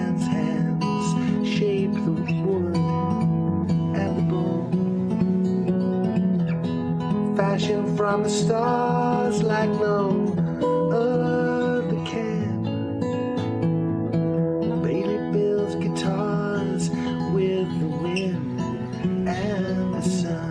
man's hands shape the wood and the bone, fashioned from the stars like no other can. Bailey builds guitars with the wind and the sun.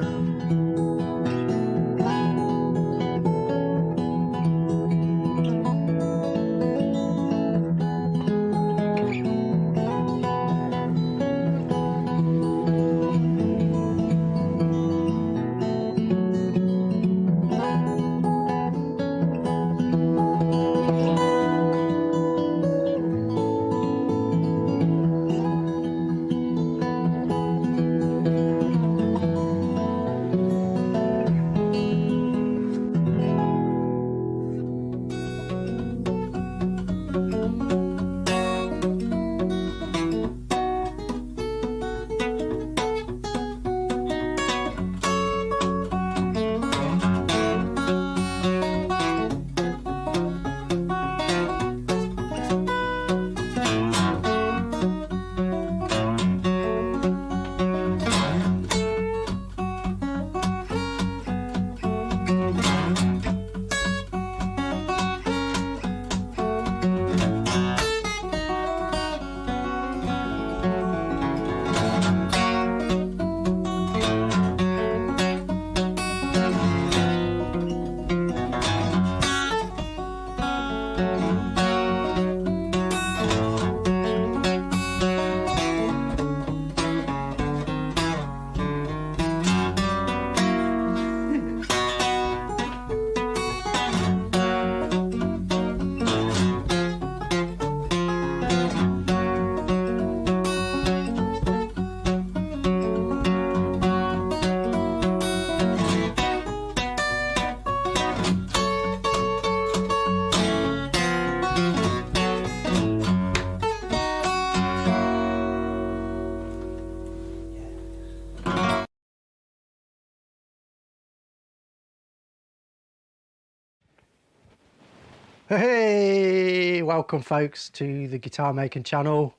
Hey, welcome folks to the Guitar Making channel.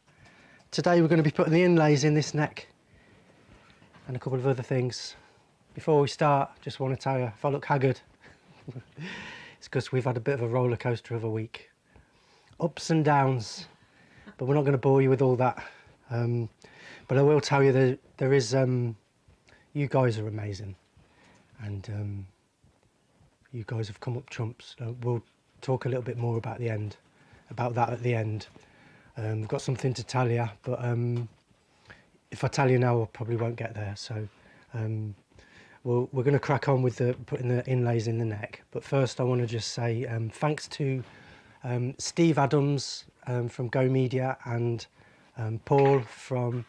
Today we're going to be putting the inlays in this neck and a couple of other things. Before we start, just want to tell you, if I look haggard, it's because we've had a bit of a roller coaster of a week. Ups and downs, but we're not going to bore you with all that. But I will tell you that there is, you guys are amazing, and you guys have come up trumps. We'll talk a little bit more about that at the end. We've got something to tell you, but if I tell you now, I probably won't get there. So we're going to crack on with putting the inlays in the neck. But first, I want to just say thanks to Steve Adams from Go Media and Paul from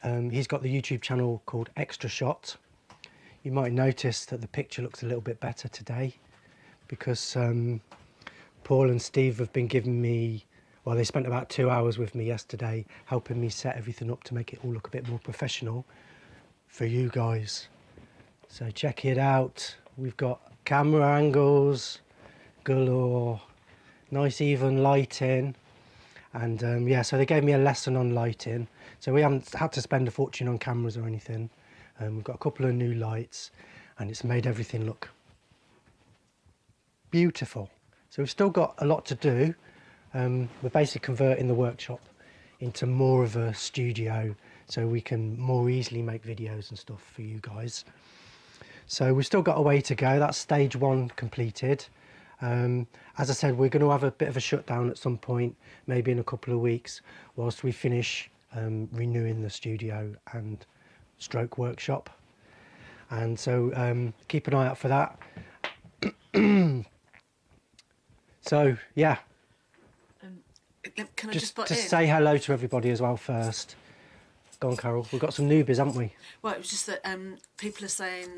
he's got the YouTube channel called Extra Shot. You might notice that the picture looks a little bit better today because Paul and Steve have been giving me, well, they spent about 2 hours with me yesterday helping me set everything up to make it all look a bit more professional for you guys. So check it out. We've got camera angles galore, nice even lighting, and yeah, so they gave me a lesson on lighting. So we haven't had to spend a fortune on cameras or anything. We've got a couple of new lights and it's made everything look beautiful. So we've still got a lot to do. We're basically converting the workshop into more of a studio so we can more easily make videos and stuff for you guys. So we've still got a way to go. That's stage one completed. As I said, we're going to have a bit of a shutdown at some point, maybe in a couple of weeks, whilst we finish renewing the studio and stroke workshop. And so keep an eye out for that. So yeah, can I just butt to in? say hello to everybody as well first. Go on, Carol. We've got some newbies, haven't we? Well, it was just that people are saying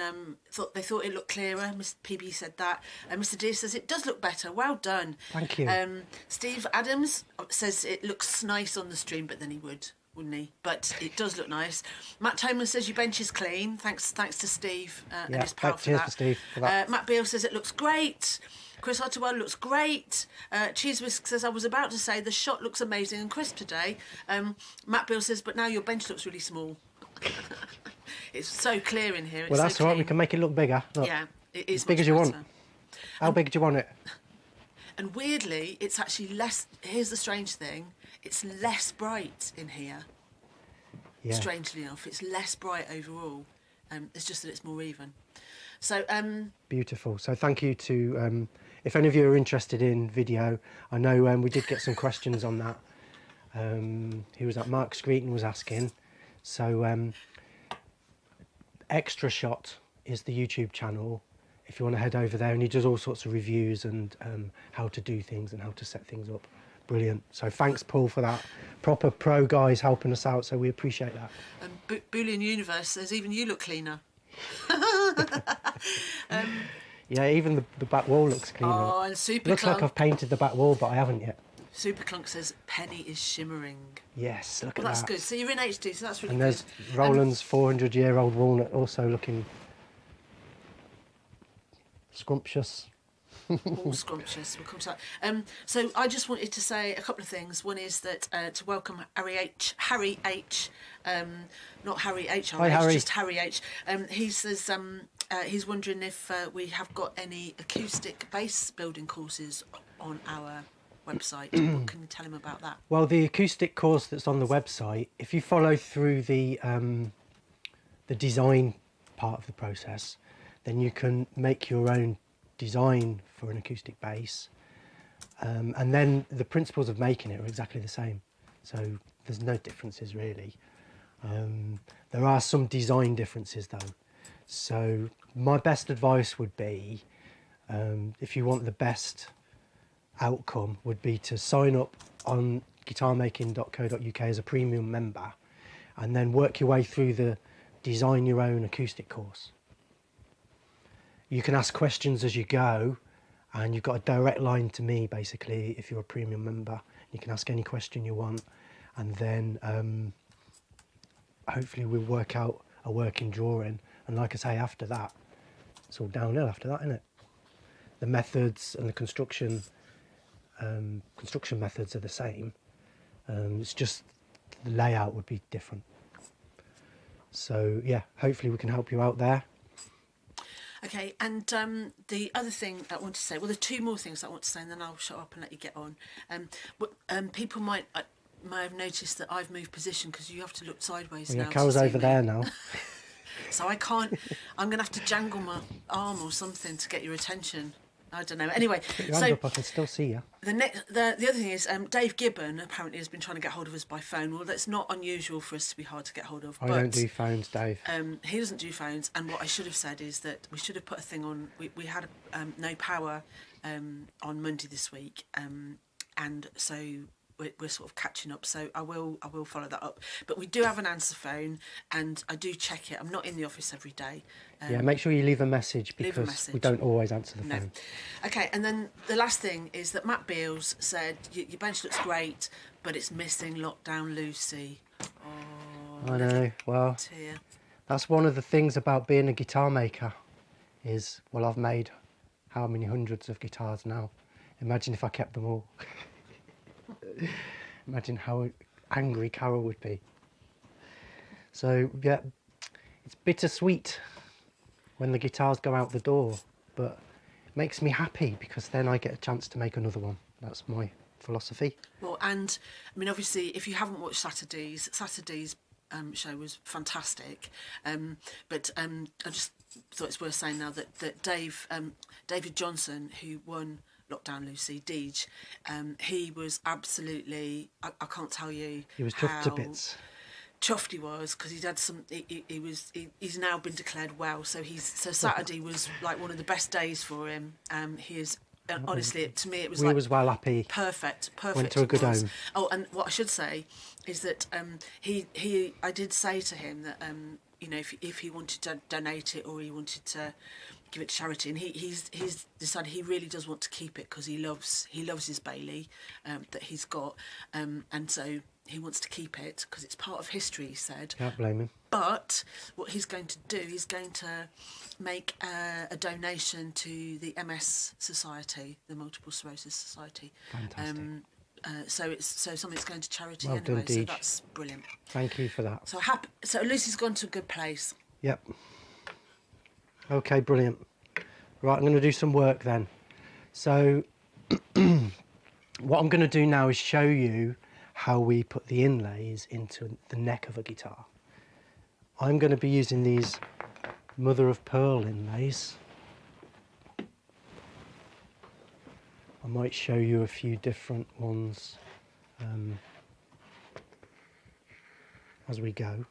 they thought it looked clearer. Mr. PB said that. Mr. D says it does look better. Well done. Thank you. Steve Adams says it looks nice on the stream, but then he wouldn't he? But it does look nice. Matt Toman says your bench is clean. Thanks to Steve and his pal for cheers that. to Steve for that. Matt Beale says it looks great. Chris Ottewell looks great. Cheese Whisk says, I was about to say the shot looks amazing and crisp today. Matt Bill says, but now your bench looks really small. It's so clear in here. It's Well, that's so all right. clean. We can make it look bigger. Look, Yeah, it is as big much as you want. better. How big do you want it? And weirdly, it's actually less. Here's the strange thing: it's less bright in here. Yeah. Strangely enough, it's less bright overall. It's just that it's more even. So, Beautiful. So thank you to, if any of you are interested in video, I know we did get some questions on that. Who was that? Mark Screeton was asking. So Extra Shot is the YouTube channel. If you want to head over there, and he does all sorts of reviews and how to do things and how to set things up. Brilliant. So thanks, Paul, for that. Proper pro guys helping us out, so we appreciate that. Boolean Universe says even you look cleaner. Yeah, even the back wall looks cleaner. Oh, and Super Looks like Clunk. I've painted the back wall, but I haven't yet. Super Clunk says Penny is shimmering. Yes, look Well, at that's that. good. So you're in HD, so that's really And good. there's Roland's 400-year-old walnut also looking scrumptious. All scrumptious. We'll come to that. So I just wanted to say a couple of things. One is that to welcome Harry H, not Harry H, Hi, Harry. just Harry H. He says he's wondering if we have got any acoustic bass building courses on our website. What can you tell him about that? Well, the acoustic course that's on the website, if you follow through the design part of the process, then you can make your own design for an acoustic bass, and then the principles of making it are exactly the same, so there's no differences really. There are some design differences though, so my best advice would be, if you want the best outcome, would be to sign up on guitarmaking.co.uk as a premium member, and then work your way through the design your own acoustic course. You can ask questions as you go, and you've got a direct line to me basically if you're a premium member. You can ask any question you want, and then hopefully we'll work out a working drawing. And like I say, after that, it's all downhill after that, isn't it? The methods and the construction methods are the same. It's just the layout would be different. So yeah, hopefully we can help you out there. Okay, and the other thing I want to say, well, there are two more things I want to say, and then I'll shut up and let you get on. People might have noticed that I've moved position because you have to look sideways Well, now. yeah, Carol's to see over me. there now. So I can't. I'm going to have to jangle my arm or something to get your attention. I don't know. Anyway, Put your hand up, I can still see you. the other thing is Dave Gibbon apparently has been trying to get hold of us by phone. Well, that's not unusual for us to be hard to get hold of. I don't do phones, Dave. He doesn't do phones, and what I should have said is that we should have put a thing on. We had no power on Monday this week, and so we're sort of catching up. So I will follow that up. But we do have an answer phone, and I do check it. I'm not in the office every day. Yeah, make sure you leave a message leave a because message. we don't always answer the No. phone. Okay, and then the last thing is that Matt Beals said your bench looks great, but it's missing Lockdown Lucy. Oh, I know. Well, tear. that's one of the things about being a guitar maker is, well, I've made how many hundreds of guitars now. Imagine if I kept them all. Imagine how angry Carol would be. So, yeah, it's bittersweet when the guitars go out the door, but it makes me happy because then I get a chance to make another one. That's my philosophy. Well, and I mean, obviously, if you haven't watched Saturday's show was fantastic, but I just thought it's worth saying now that David Johnson, who won Lockdown Lucy, Deej, he was absolutely, I can't tell you. He was chuffed to bits. Chuffed he was because he'd had some. He's now been declared well, so Saturday was like one of the best days for him. He is honestly, to me, it was We was well happy. perfect. Went to a good home. Oh, and what I should say is that I did say to him that if he wanted to donate it or he wanted to give it to charity, and he's decided he really does want to keep it because he loves his Bailey that he's got, and so he wants to keep it because it's part of history, he said. Can't blame him. But what he's going to do, he's going to make a donation to the MS Society, the Multiple Sclerosis Society. Fantastic. So something's going to charity Well anyway. done, So Deej. that's brilliant. Thank you for that. So at least he's gone to a good place. Yep. Okay, brilliant. Right, I'm going to do some work then. So what I'm going to do now is show you how we put the inlays into the neck of a guitar. I'm going to be using these mother of pearl inlays. I might show you a few different ones as we go.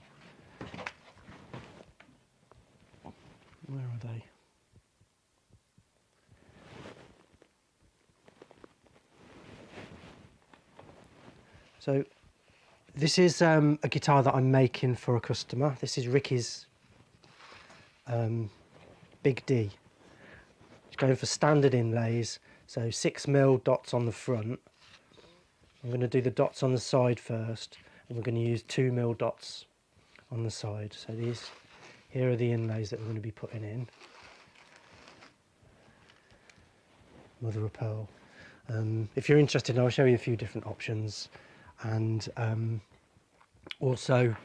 Where are they? So this is a guitar that I'm making for a customer. This is Ricky's Big D. It's going for standard inlays, so 6mm dots on the front. I'm going to do the dots on the side first, and we're going to use 2mm dots on the side. So here are the inlays that we're going to be putting in. Mother of pearl. If you're interested, I'll show you a few different options. And also,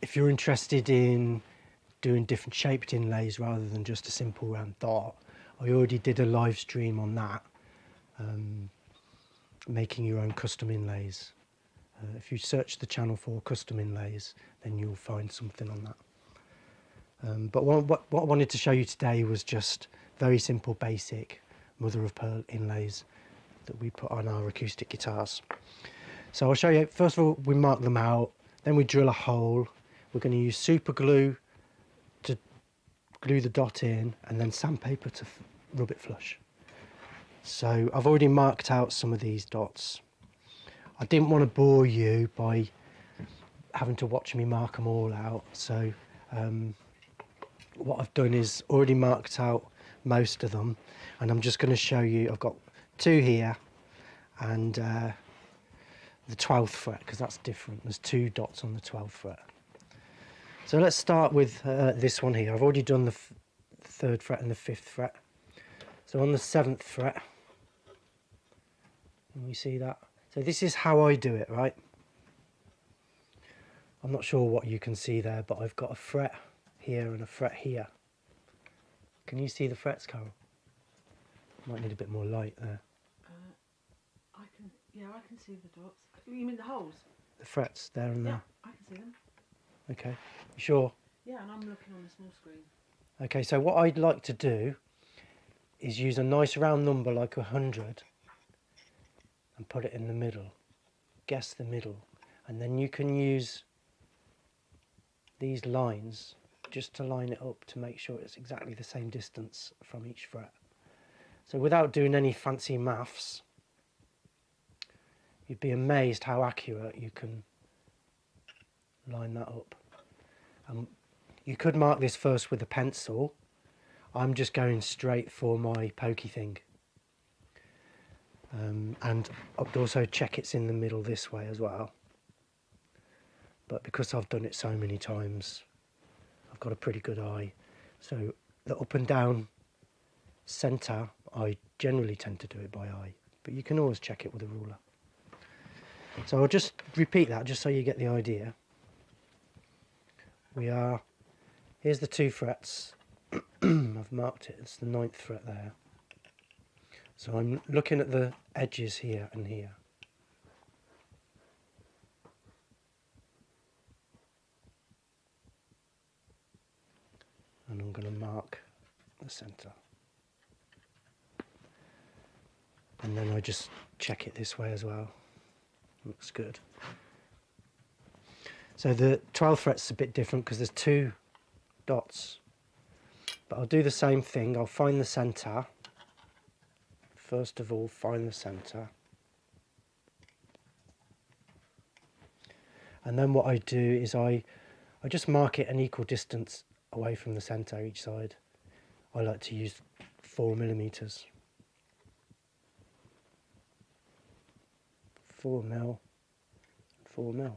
if you're interested in doing different shaped inlays rather than just a simple round dot, I already did a live stream on that, making your own custom inlays. If you search the channel for custom inlays, then you'll find something on that. But what I wanted to show you today was just very simple, basic mother of pearl inlays that we put on our acoustic guitars. So I'll show you. First of all, we mark them out, then we drill a hole. We're going to use super glue to glue the dot in, and then sandpaper to rub it flush. So I've already marked out some of these dots. I didn't want to bore you by having to watch me mark them all out, so what I've done is already marked out most of them, and I'm just going to show you. I've got 2 here and the 12th fret, because that's different. There's 2 dots on the 12th fret. So let's start with this one here. I've already done the 3rd fret and the 5th fret. So on the 7th fret, can we see that? So this is how I do it, right? I'm not sure what you can see there, but I've got a fret here and a fret here. Can you see the frets, Carol? Might need a bit more light there. Yeah, I can see the dots. You mean the holes? The frets there and there. Yeah, I can see them. Okay, you sure? Yeah, and I'm looking on the small screen. Okay, so what I'd like to do is use a nice round number like 100 and put it in the middle. Guess the middle. And then you can use these lines just to line it up to make sure it's exactly the same distance from each fret. So without doing any fancy maths, you'd be amazed how accurate you can line that up. You could mark this first with a pencil. I'm just going straight for my pokey thing. And I'd also check it's in the middle this way as well. But because I've done it so many times, I've got a pretty good eye. So the up and down centre, I generally tend to do it by eye. But you can always check it with a ruler. So I'll just repeat that just so you get the idea. Here's the 2 frets. I've marked it, it's the 9th fret there. So I'm looking at the edges here and here. And I'm going to mark the centre. And then I just check it this way as well. Looks good. So the 12th fret's a bit different because there's 2 dots. But I'll do the same thing. I'll find the centre. First of all, find the centre. And then what I do is I just mark it an equal distance away from the centre each side. I like to use 4mm. 4mm, 4mm.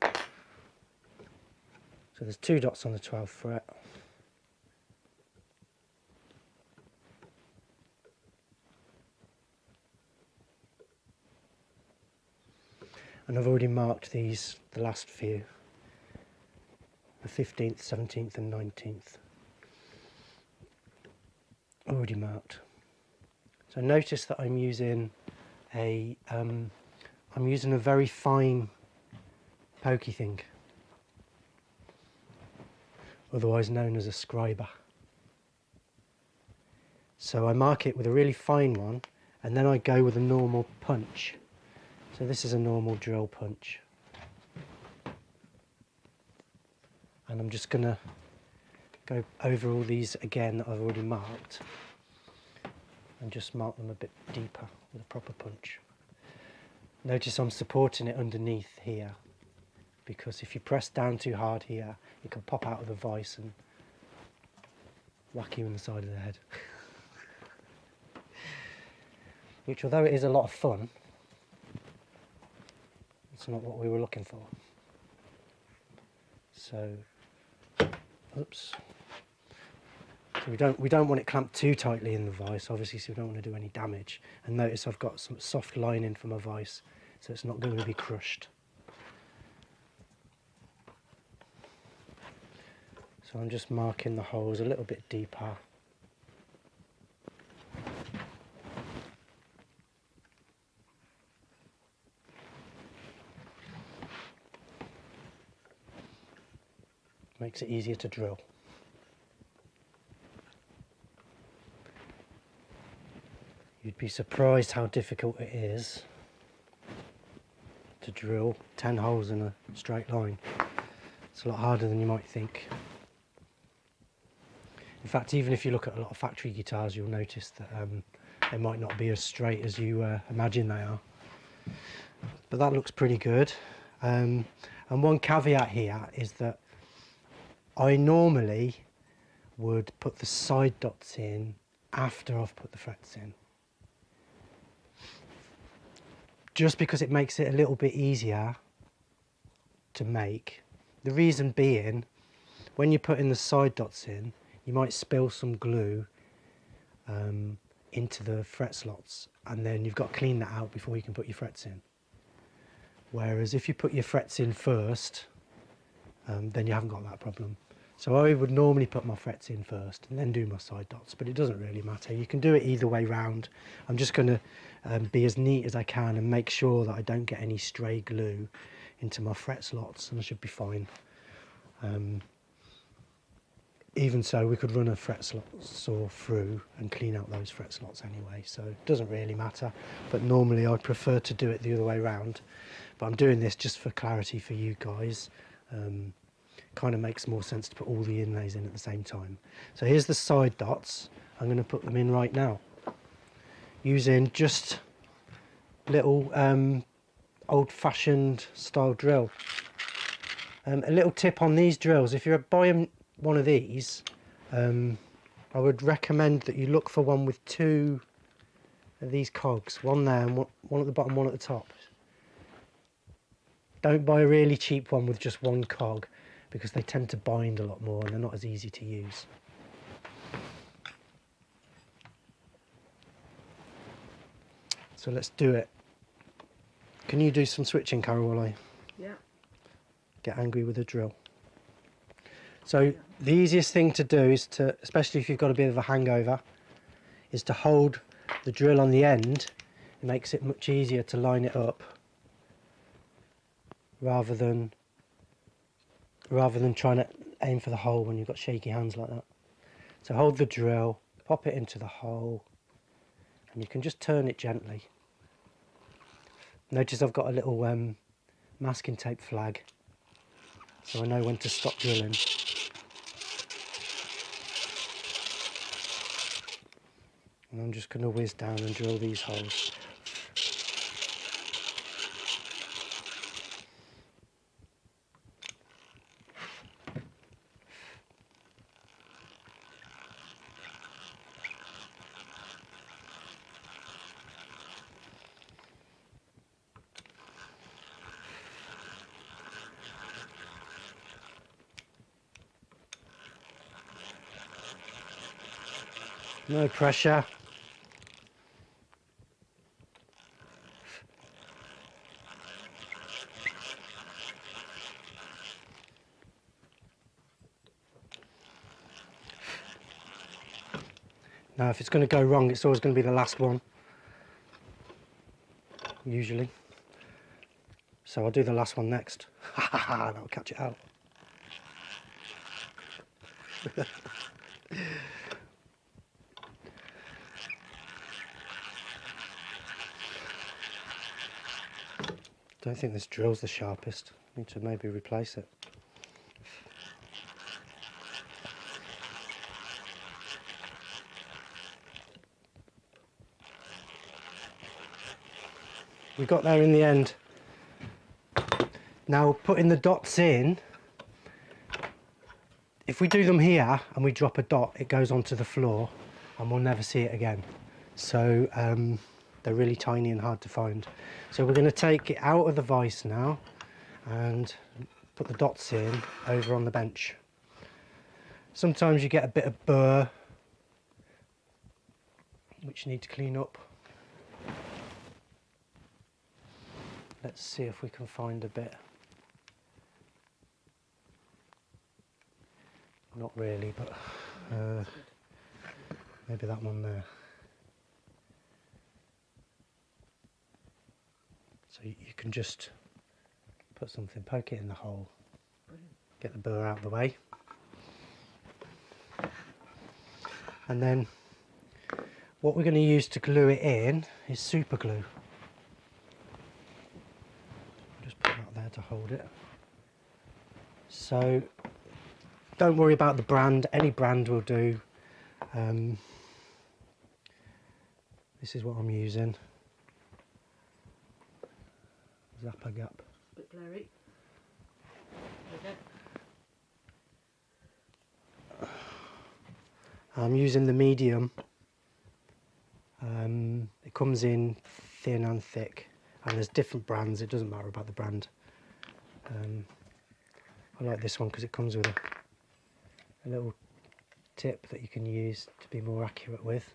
So there's 2 dots on the 12th fret. And I've already marked these, the last few, the 15th, 17th and 19th. Already marked. So notice that I'm using a very fine pokey thing, otherwise known as a scriber. So I mark it with a really fine one, and then I go with a normal punch. So this is a normal drill punch. And I'm just going to go over all these again that I've already marked, and just mark them a bit deeper with a proper punch. Notice I'm supporting it underneath here, because if you press down too hard here, it can pop out of the vise and whack you in the side of the head. Which, although it is a lot of fun, it's not what we were looking for. So, oops. So we don't want it clamped too tightly in the vise, obviously, so we don't want to do any damage. And notice I've got some soft lining for my vise, so it's not going to be crushed. So I'm just marking the holes a little bit deeper. Makes it easier to drill. You'd be surprised how difficult it is to drill 10 holes in a straight line. It's a lot harder than you might think. In fact, even if you look at a lot of factory guitars, you'll notice that they might not be as straight as you imagine they are. But that looks pretty good. And one caveat here is that I normally would put the side dots in after I've put the frets in, just because it makes it a little bit easier to make. The reason being, when you're putting the side dots in, you might spill some glue into the fret slots, and then you've got to clean that out before you can put your frets in. Whereas if you put your frets in first, then you haven't got that problem. So I would normally put my frets in first and then do my side dots, but it doesn't really matter. You can do it either way round. I'm just going to be as neat as I can and make sure that I don't get any stray glue into my fret slots, and I should be fine. Even so, we could run a fret slot saw through and clean out those fret slots anyway, so it doesn't really matter. But normally I prefer to do it the other way round. But I'm doing this just for clarity for you guys. Kind of makes more sense to put all the inlays in at the same time. So here's the side dots. I'm going to put them in right now, using just little old-fashioned style drill. A little tip on these drills: if you're buying one of these, I would recommend that you look for one with 2 of these cogs, one there and one at the bottom, one at the top. Don't buy a really cheap one with just 1 cog, because they tend to bind a lot more and they're not as easy to use. So let's do it. Can you do some switching, Carol, while I get angry with the drill? So the easiest thing to do is to, especially if you've got a bit of a hangover, is to hold the drill on the end. It makes it much easier to line it up, rather than trying to aim for the hole when you've got shaky hands like that. So hold the drill, pop it into the hole, and you can just turn it gently. Notice I've got a little masking tape flag, so I know when to stop drilling. And I'm just going to whiz down and drill these holes. No pressure. Now if it's going to go wrong, it's always going to be the last one, usually. So I'll do the last one next. Ha ha ha, that'll catch it out. Don't think this drill's the sharpest. Need to maybe replace it. We got there in the end. Now putting the dots in, if we do them here and we drop a dot, it goes onto the floor and we'll never see it again. So they're really tiny and hard to find. So we're going to take it out of the vise now and put the dots in over on the bench. Sometimes you get a bit of burr which you need to clean up. Let's see if we can find a bit. Not really, but maybe that one there. So you can just put something, poke it in the hole, get the burr out of the way. And then what we're going to use to glue it in is super glue. Just put that there to hold it. So don't worry about the brand, any brand will do. This is what I'm using. Zappa Gap. It's a bit blurry. Okay. I'm using the medium. It comes in thin and thick, and there's different brands, it doesn't matter about the brand. I like this one because it comes with a little tip that you can use to be more accurate with.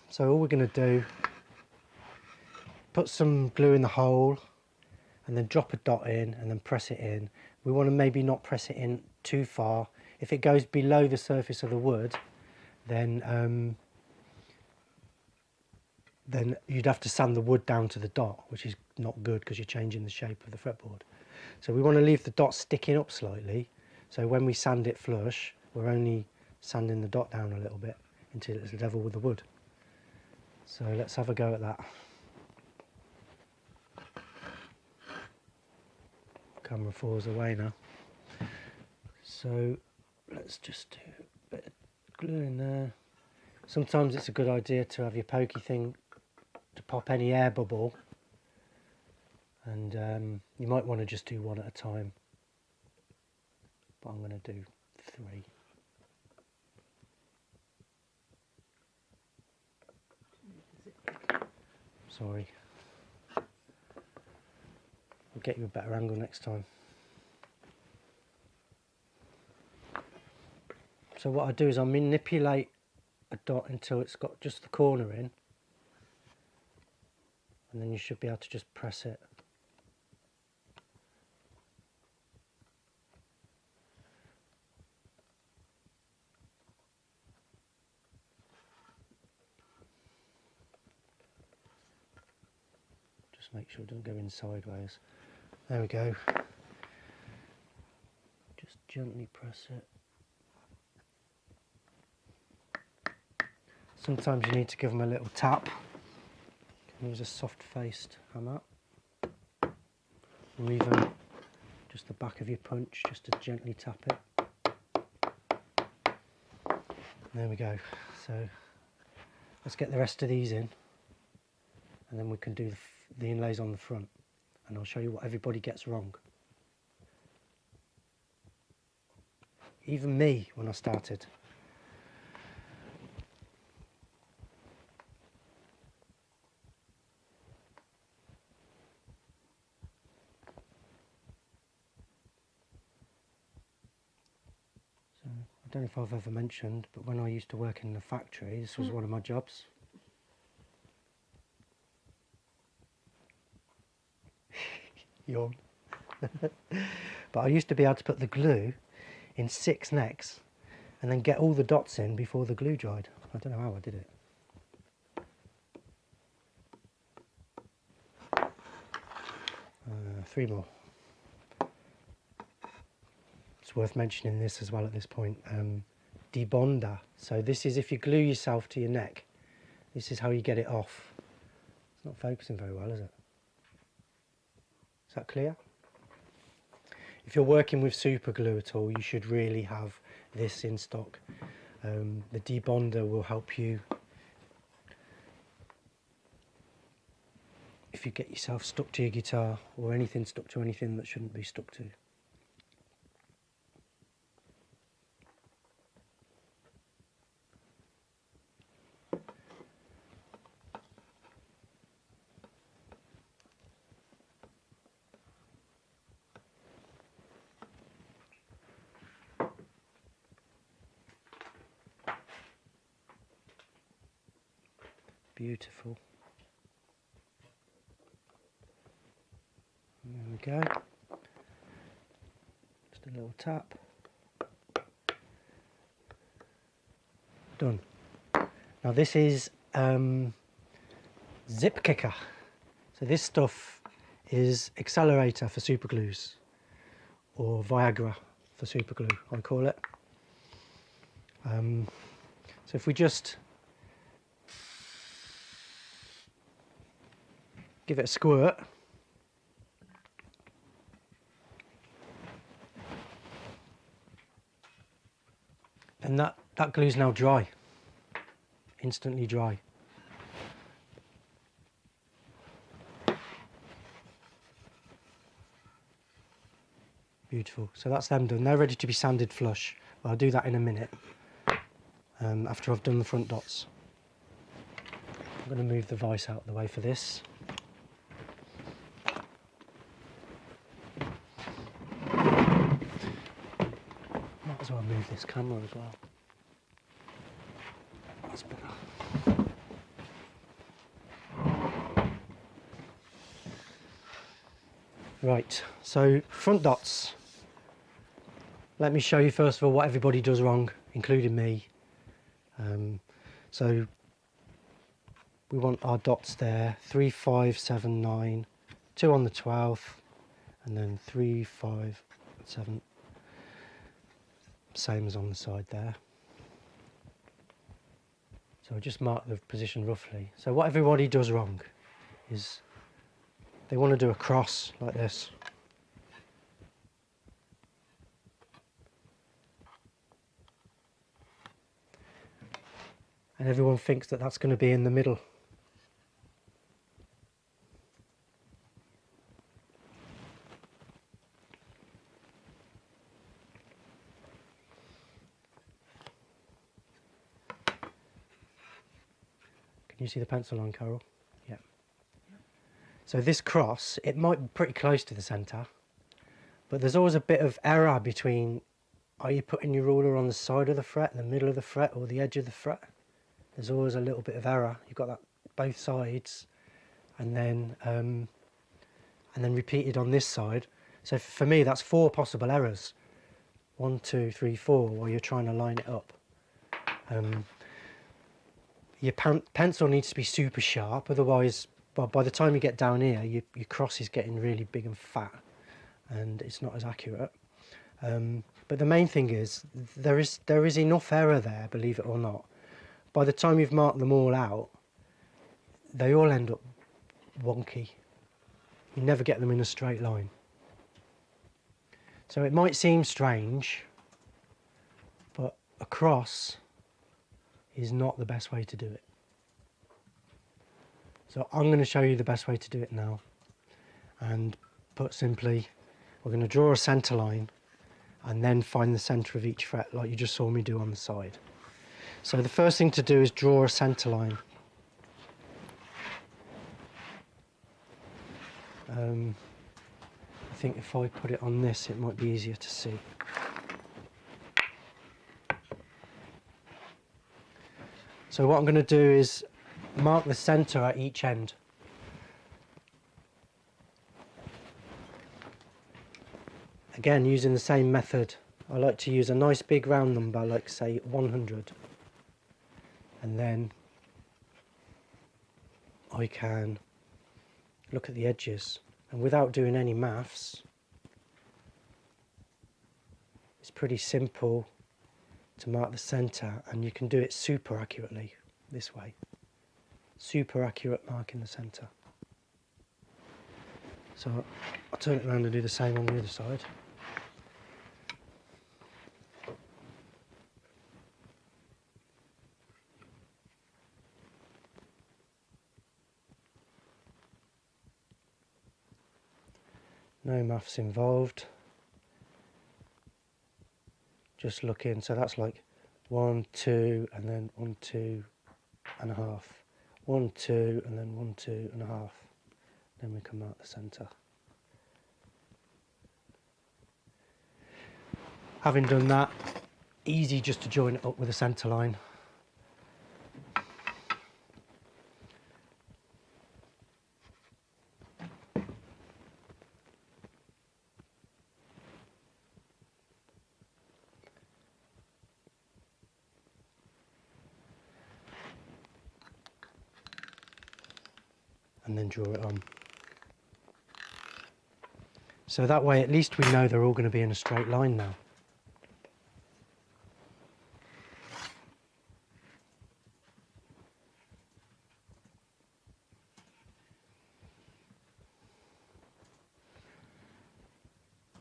So all we're going to do, put some glue in the hole and then drop a dot in and then press it in. We want to maybe not press it in too far. If it goes below the surface of the wood, then you'd have to sand the wood down to the dot, which is not good because you're changing the shape of the fretboard. So we want to leave the dot sticking up slightly, so when we sand it flush, we're only sanding the dot down a little bit until it's level with the wood. So let's have a go at that. Camera falls away now. So let's just do a bit of glue in there. Sometimes it's a good idea to have your pokey thing to pop any air bubble, and you might want to just do one at a time, but I'm going to do 3. Sorry. I'll get you a better angle next time. So what I do is I manipulate a dot until it's got just the corner in, and then you should be able to just press it. Just make sure it doesn't go in sideways. There we go. Just gently press it. Sometimes you need to give them a little tap. You can use a soft-faced hammer, or even just the back of your punch, just to gently tap it. There we go. So let's get the rest of these in, and then we can do the inlays on the front, and I'll show you what everybody gets wrong. Even me when I started. I don't know if I've ever mentioned, but when I used to work in the factory, this was one of my jobs. Yawn. But I used to be able to put the glue in 6 necks and then get all the dots in before the glue dried. I don't know how I did it. 3 more. It's worth mentioning this as well at this point. Debonder. So this is if you glue yourself to your neck. This is how you get it off. It's not focusing very well, is it? Is that clear? If you're working with super glue at all, you should really have this in stock. The debonder will help you if you get yourself stuck to your guitar, or anything stuck to anything that shouldn't be stuck to. Beautiful. There we go. Just a little tap. Done. Now this is zip kicker. So this stuff is accelerator for super glues, or Viagra for super glue, I call it. So if we just give it a squirt, and that glue's now dry, instantly dry. Beautiful. So that's them done. They're ready to be sanded flush. Well, I'll do that in a minute after I've done the front dots. I'm going to move the vise out of the way for this. Might as well move this camera as well. That's better. Right, so front dots. Let me show you first of all what everybody does wrong, including me. So we want our dots there, 3, 5, 7, 9, 2 on the 12th, and then 3, 5, 7, same as on the side there. So I just mark the position roughly. So what everybody does wrong is they want to do a cross like this. And everyone thinks that that's going to be in the middle. Can you see the pencil on, Carol? Yeah. So this cross, it might be pretty close to the centre, but there's always a bit of error between, are you putting your ruler on the side of the fret, the middle of the fret, or the edge of the fret? There's always a little bit of error. You've got that both sides, and then repeated on this side. So for me, that's 4 possible errors. 1, 2, 3, 4, while you're trying to line it up. Your pencil needs to be super sharp, otherwise, by the time you get down here, your cross is getting really big and fat, and it's not as accurate. But the main thing is, there is enough error there, believe it or not. By the time you've marked them all out, they all end up wonky. You never get them in a straight line. So it might seem strange, but a cross is not the best way to do it. So I'm going to show you the best way to do it now. And put simply, we're going to draw a centre line and then find the centre of each fret like you just saw me do on the side. So the first thing to do is draw a centre line. I think if I put it on this, it might be easier to see. So what I'm going to do is mark the centre at each end. Again, using the same method. I like to use a nice big round number, like say 100. And then I can look at the edges. And without doing any maths, it's pretty simple to mark the centre, and you can do it super accurately this way. Super accurate marking the centre. So I'll turn it around and do the same on the other side. No maths involved. Just looking, so that's like 1, 2, and then 1, 2 and a half. 1, 2, and then 1, 2 and a half. Then we can mark the centre. Having done that, easy just to join it up with a centre line. And then draw it on. So that way at least we know they're all going to be in a straight line now.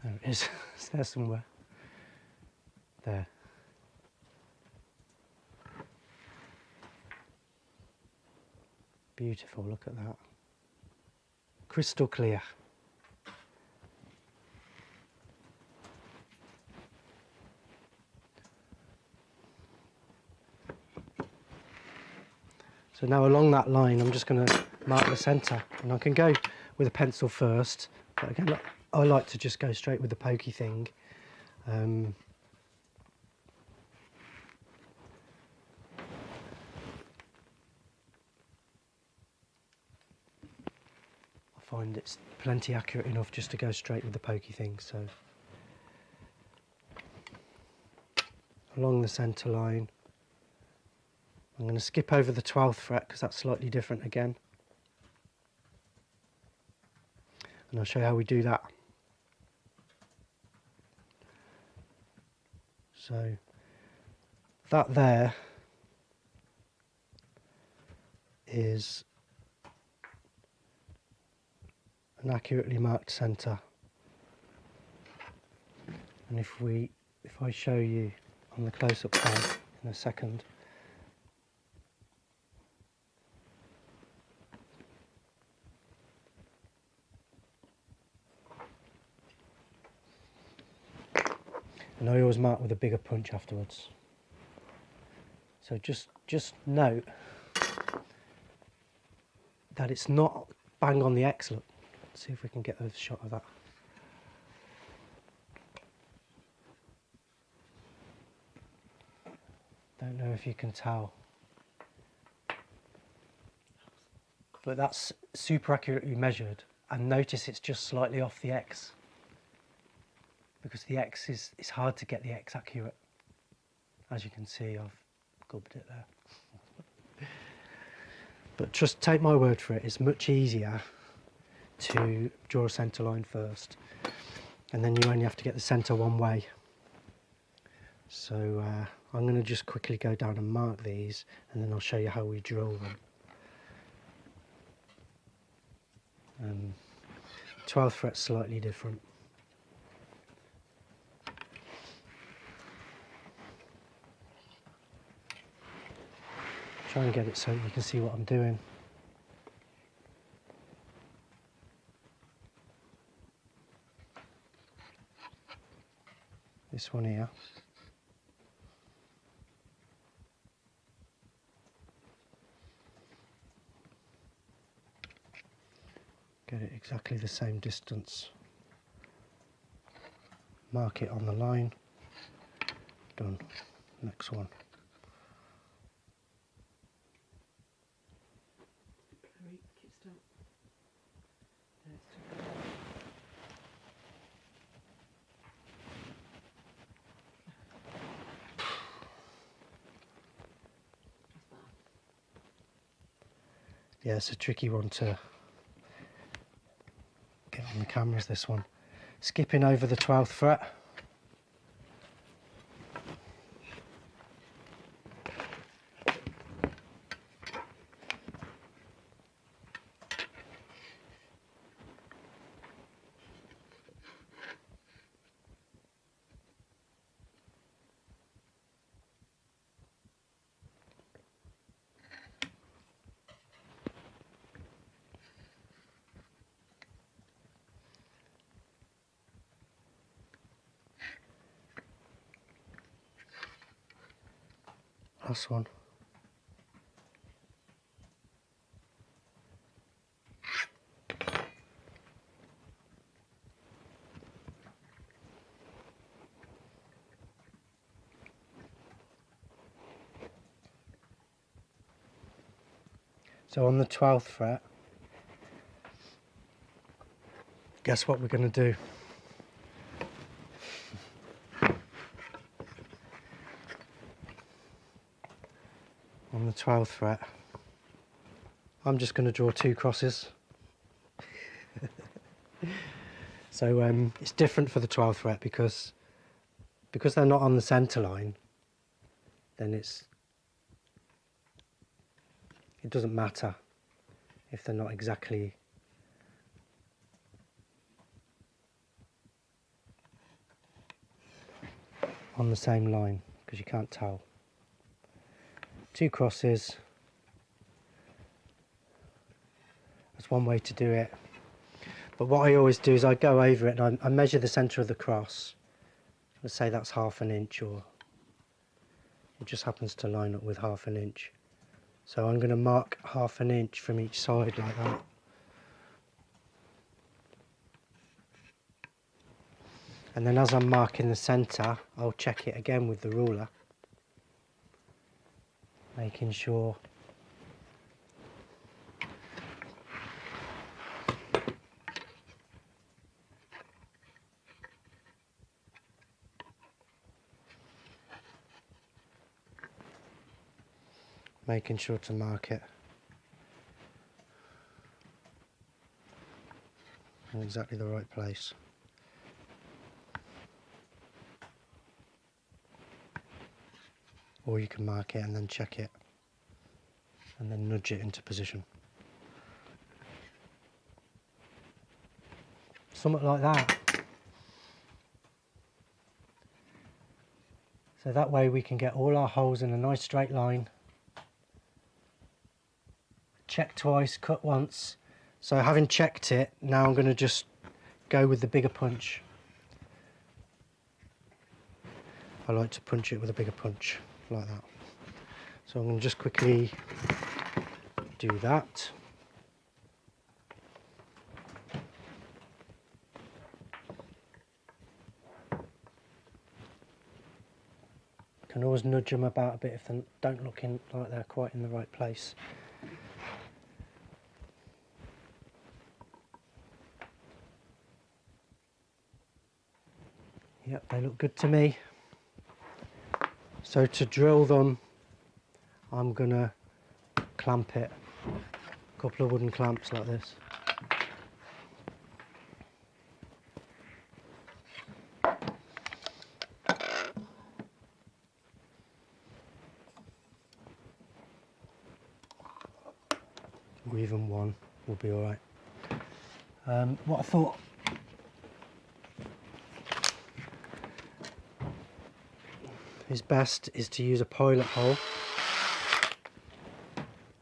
There it is. It's there somewhere. There. Beautiful, look at that. Crystal clear. So now along that line I'm just going to mark the centre, and I can go with a pencil first, but again I like to just go straight with the pokey thing. I find it's plenty accurate enough just to go straight with the pokey thing. So along the centre line, I'm going to skip over the 12th fret because that's slightly different again, and I'll show you how we do that. So that there is an accurately marked centre, and if I show you on the close-up cam in a second, and I always mark with a bigger punch afterwards. So just note that it's not bang on the X. Look, let's see if we can get a shot of that. Don't know if you can tell, but that's super accurately measured, and notice it's just slightly off the X, because the X it's hard to get the X accurate. As you can see, I've gubbed it there. But just take my word for it, it's much easier to draw a centre line first, and then you only have to get the centre one way. So I'm going to just quickly go down and mark these, and then I'll show you how we drill them. 12th fret's slightly different. Try and get it so you can see what I'm doing. This one here. Get it exactly the same distance. Mark it on the line. Done. Next one. Yeah, it's a tricky one to get on the cameras, this one. Skipping over the 12th fret. Last one. So on the 12th fret, guess what we're going to do? On the 12th fret, I'm just going to draw 2 crosses. So it's different for the 12th fret because they're not on the centre line, then it doesn't matter if they're not exactly on the same line, because you can't tell. 2 crosses, that's one way to do it. But what I always do is I go over it and I measure the centre of the cross. Let's say that's 1/2 inch, or it just happens to line up with 1/2 inch. So I'm going to mark 1/2 inch from each side like that. And then as I'm marking the centre, I'll check it again with the ruler, making sure to mark it in exactly the right place. Or you can mark it and then check it and then nudge it into position. Something like that. So that way we can get all our holes in a nice straight line. Check twice, cut once. So having checked it, now I'm going to just go with the bigger punch. I like to punch it with a bigger punch, like that. So I'm going to just quickly do that. Can always nudge them about a bit if they don't look like they're quite in the right place. Yep, they look good to me. So to drill them, I'm gonna clamp it. A couple of wooden clamps like this. Or even one will be all right. What I thought is best is to use a pilot hole.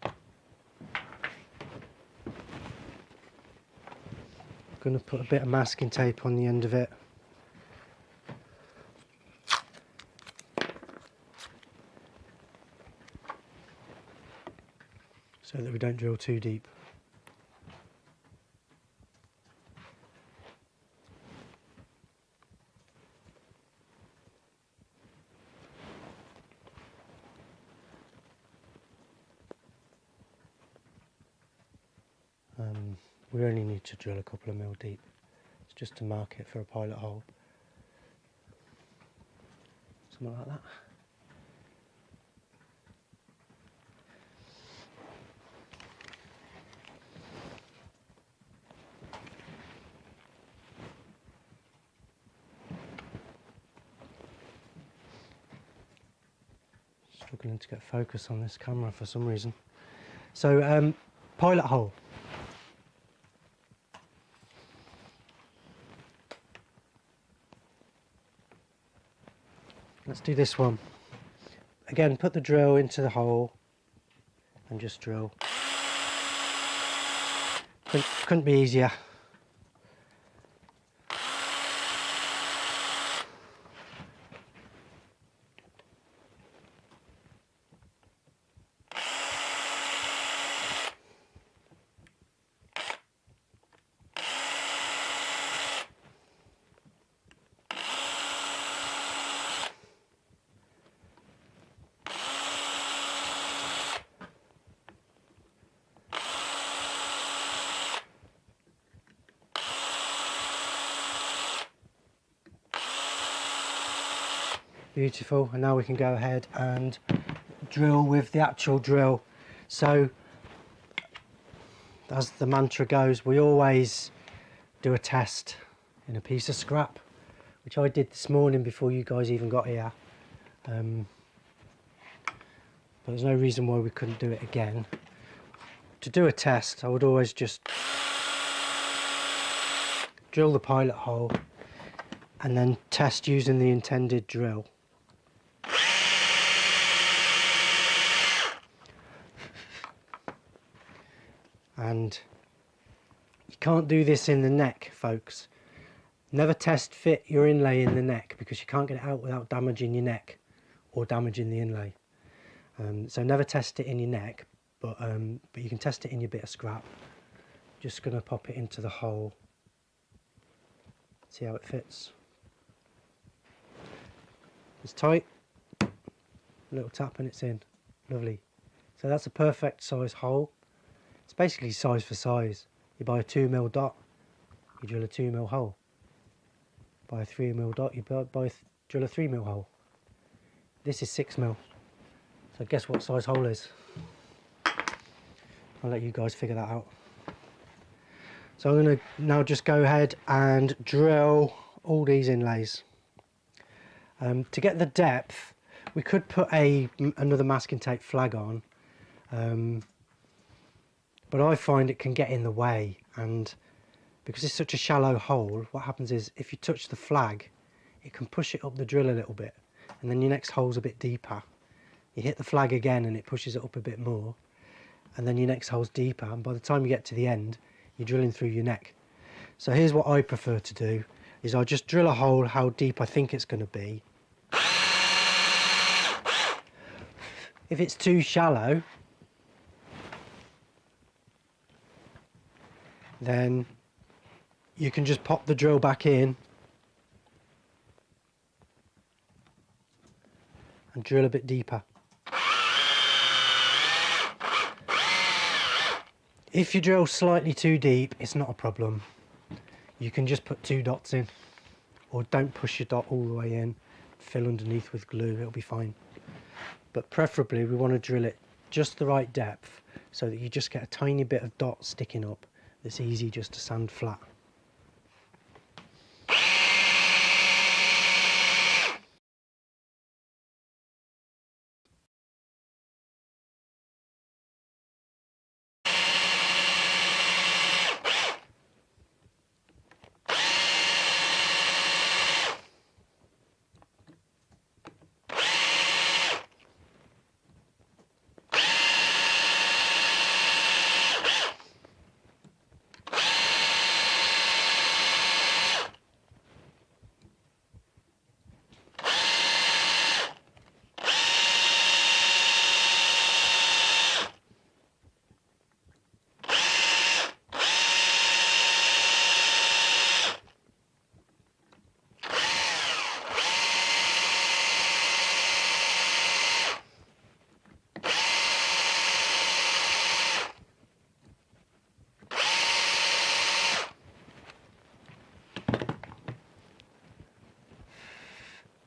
I'm going to put a bit of masking tape on the end of it. So that we don't drill too deep. We only need to drill a couple of mil deep. It's just to mark it for a pilot hole. Something like that. struggling to get focus on this camera for some reason. So pilot hole. Let's do this one. Again, put the drill into the hole and just drill. Couldn't be easier. Beautiful, and now we can go ahead and drill with the actual drill. So as the mantra goes, we always do a test in a piece of scrap, which I did this morning before you guys even got here. But there's no reason why we couldn't do it again. To do a test, I would always just drill the pilot hole and then test using the intended drill. And you can't do this in the neck, folks. Never test fit your inlay in the neck, because you can't get it out without damaging your neck or damaging the inlay. So never test it in your neck, but you can test it in your bit of scrap. Just going to pop it into the hole. See how it fits. It's tight. A little tap and it's in. Lovely. So that's a perfect size hole. It's basically size for size. You buy a 2mm dot, you drill a 2mm hole. Buy a 3mm dot, you drill a 3mm hole. This is 6mm. So guess what size hole is? I'll let you guys figure that out. So I'm going to now just go ahead and drill all these inlays. To get the depth, we could put another masking tape flag on. But I find it can get in the way, and because it's such a shallow hole, what happens is if you touch the flag, it can push it up the drill a little bit, and then your next hole's a bit deeper. You hit the flag again and it pushes it up a bit more, and then your next hole's deeper, and by the time you get to the end, you're drilling through your neck. So here's what I prefer to do, is I just drill a hole how deep I think it's going to be. If it's too shallow, then you can just pop the drill back in and drill a bit deeper. If you drill slightly too deep, it's not a problem. You can just put 2 dots in, or don't push your dot all the way in, fill underneath with glue, it'll be fine. But preferably we want to drill it just the right depth, so that you just get a tiny bit of dot sticking up that's easy just to sand flat.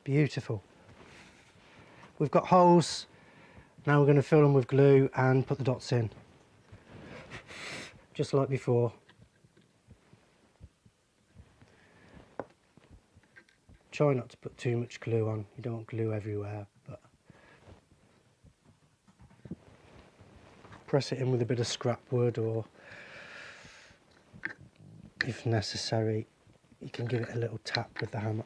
Beautiful. We've got holes, now we're going to fill them with glue and put the dots in. Just like before. Try not to put too much glue on, you don't want glue everywhere, but press it in with a bit of scrap wood, or if necessary you can give it a little tap with the hammer.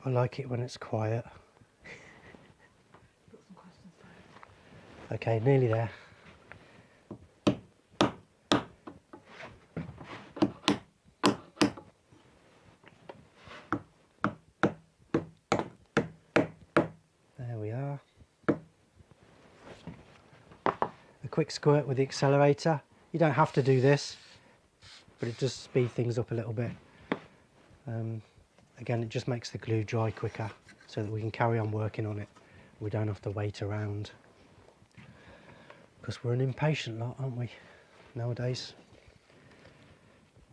I like it when it's quiet. Okay, nearly there. There we are. A quick squirt with the accelerator. You don't have to do this, but it does speed things up a little bit. Again, it just makes the glue dry quicker so that we can carry on working on it. We don't have to wait around. Because we're an impatient lot, aren't we, nowadays?